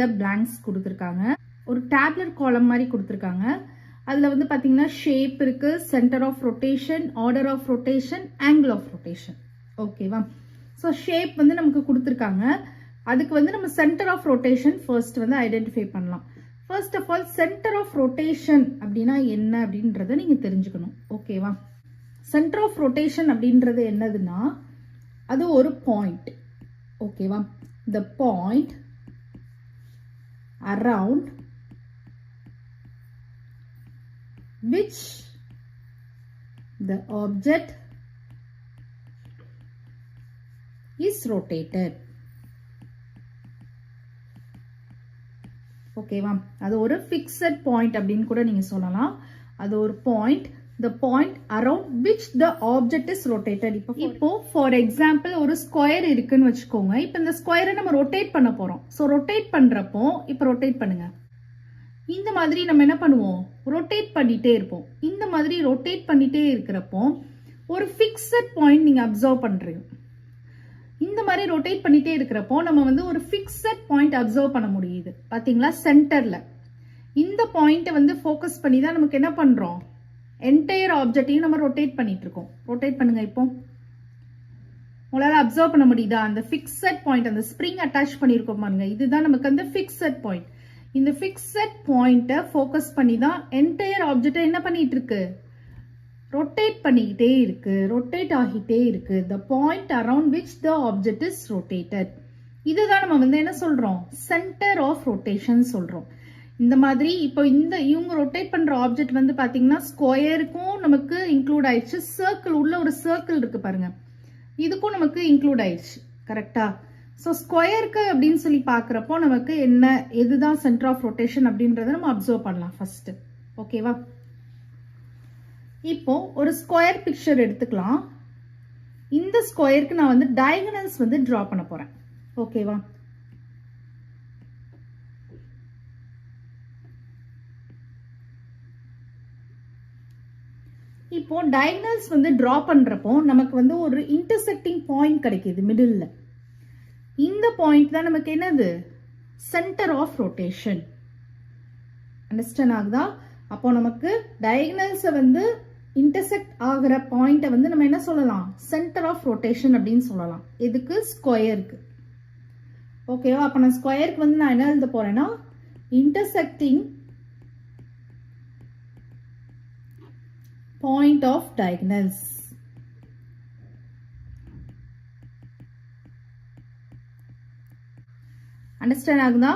the blanks கொடுத்திருக்காங்க. ஒரு tabular column மாதிரி கொடுத்திருக்காங்க. அதுல வந்து பாத்தீங்கன்னா shape இருக்கு, center of rotation, order of rotation, angle of rotation. ஓகேவா? So shape வந்து நமக்கு கொடுத்திருக்காங்க. அதுக்கு வந்து நம்ம center of rotation first வந்து identify பண்ணலாம். First of all, center of rotation அப்படின்னா என்ன அப்படின்றத நீங்க தெரிஞ்சுக்கணும். ஓகேவா? Center of rotation அப்படின்றது என்னதுன்னா அது ஒரு பாயிண்ட். ஓகேவா? The point around which the object is rotated. ஓகேவா? அது ஒரு fixed point அப்படின்னு கூட நீங்க சொல்லலாம். அது ஒரு point, the point around which the object is rotated. இப்போ for example ஒரு ஸ்கொயர் இருக்குன்னு வச்சுக்கோங்க. இப்போ இந்த ஸ்கொயரை நம்ம ரொட்டேட் பண்ண போறோம். ஸோ ரொட்டேட் பண்றப்போ இப்போ ரொட்டேட் பண்ணுங்க. இந்த மாதிரி நம்ம என்ன பண்ணுவோம்? ரொட்டேட் பண்ணிட்டே இருப்போம். இந்த மாதிரி ரொட்டேட் பண்ணிட்டே இருக்கிறப்போ ஒரு ஃபிக்ஸட் பாயிண்ட் நீங்க அப்சர்வ் பண்றீங்க. இந்த மாதிரி ரொட்டேட் பண்ணிட்டே இருக்கிறப்போ நம்ம வந்து ஒரு ஃபிக்ஸட் பாயிண்ட் அப்சர்வ் பண்ண முடியுது. பாத்தீங்களா? சென்டர்ல இந்த பாயிண்ட்டை வந்து ஃபோக்கஸ் பண்ணி தான் நமக்கு என்ன பண்றோம்? என்டையர் ஆப்ஜெக்டையும் நம்ம ரொட்டேட் பண்ணிட்டு இருக்கோம். ரொட்டேட் பண்ணுங்க. இப்போ உங்களால அப்சர்வ் பண்ண முடியுதா? அந்த ஃபிக்ஸட் பாயிண்ட், அந்த ஸ்ப்ரிங் அட்டாச் பண்ணிருக்கோம் பாருங்க, இதுதான் நமக்கு அந்த ஃபிக்ஸட் பாயிண்ட். இந்த ஃபிக்ஸட் பாயிண்ட்டை ஃபோக்கஸ் பண்ணி தான் என்டையர் ஆப்ஜெக்டை என்ன பண்ணிட்டு இருக்கு? ரொட்டேட் பண்ணிக்கிட்டே இருக்கு, ரொட்டேட் ஆகிட்டே இருக்கு. The point around which the object is rotated. இதுதான் நம்ம வந்து என்ன சொல்றோம்? சென்டர் ஆஃப் ரொட்டேஷன் சொல்றோம். இந்த மாதிரி இப்போ இவங்க ரொட்டேட் பண்ற ஆப்ஜெக்ட் வந்து பாத்தீங்கன்னா ஸ்கொயருக்கும் நமக்கு இன்க்ளூட் ஆயிடுச்சு, சர்க்கிள் உள்ள ஒரு சர்க்கிள் இருக்கு பாருங்க, இதுக்கும் நமக்கு இன்க்ளூட் ஆயிடுச்சு. கரெக்டா? ஸோ ஸ்கொயருக்கு அப்படின்னு சொல்லி பாக்குறப்போ நமக்கு என்ன, எதுதான் சென்டர் ஆஃப் ரொட்டேஷன் அப்படின்றத நம்ம அப்சர்வ் பண்ணலாம் ஃபர்ஸ்ட். ஓகேவா? இப்போ ஒரு ஸ்கொயர் பிக்சர் எடுத்துக்கலாம். இந்த ஸ்கொயருக்கு நான் வந்து டயகனல்ஸ் வந்து டிரா பண்ண போறேன். ஓகேவா? இப்போ டயகனல்ஸ் வந்து டிரா பண்றப்போ நமக்கு வந்து ஒரு இன்டர்செக்டிங் பாயிண்ட் கிடைக்குது மிடில்ல. இந்த பாயிண்ட் தான் நமக்கு என்னது? Centre of rotation. அண்டர்ஸ்டாண்ட் ஆகுதா? அப்போ நமக்கு டயகனல்ஸ் வந்து இன்டர்செக்ட் ஆகிற பாயிண்ட்டை வந்து நம்ம என்ன சொல்லலாம்? சென்டர் ஆஃப் ரொட்டேஷன் அப்படின்னு சொல்லலாம். எதுக்கு? ஸ்கொயருக்கு. ஓகேவா? அப்ப நான் ஸ்கொயருக்கு வந்து நான் என்ன எழுத போறேன்னா intersecting point of diagonals. Understand ஆகுதா?